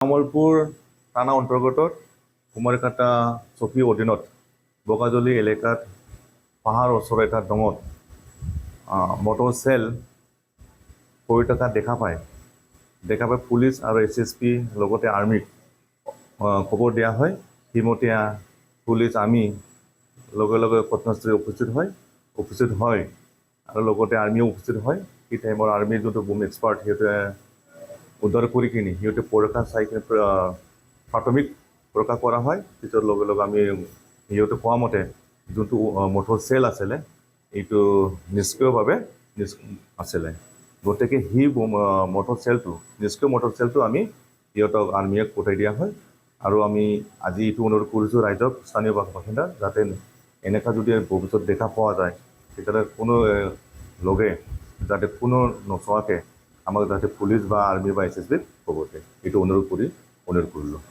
তামোলপুৰ থানা অন্তৰ্গত কুমাৰীকাটা চকীৰ অধীনত বগাজলি এলেকাত পাহাৰৰ ওচৰৰ এটা ডঙত মটৰ চেল পৰি থকা দেখা পায় পুলিচ আৰু SSP লগতে আৰ্মিক খবৰ দিয়া হয়। সেইমতে পুলিচ আৰ্মি লগে লগে ঘটনাস্থলীত উপস্থিত হয় আৰু লগতে আৰ্মিও উপস্থিত হয়। সেই টাইমৰ আৰ্মিৰ যোনটো বুম এক্সপাৰ্ট সিহঁতে উদ্ধাৰ কৰি কিনি সিহঁতে পৰীক্ষা চাই কিনে প্ৰাথমিক পৰীক্ষা কৰা হয়। পিছত লগে লগে আমি সিহঁতে কোৱা মতে যোনটো মটৰ চেল আছিলে এইটো নিষ্ক্ৰিয়ভাৱে আছিলে। গতিকে সেই মটৰ চেলটো আমি সিহঁতক আৰ্মিয়ে পঠাই দিয়া হয়। আৰু আমি আজি এইটো অনুৰোধ কৰিছোঁ ৰাইজক, স্থানীয় বাসিন্দা, যাতে এনেকুৱা যদি ভৱিষ্যত দেখা পোৱা যায় তেতিয়াহ'লে কোনো লগে যাতে কোনো নচোৱাকৈ আমাক যাতে পুলিচ বা আৰ্মি বা SSBক খবৰ দিয়ে, এইটো অনুৰোধ কৰিলোঁ।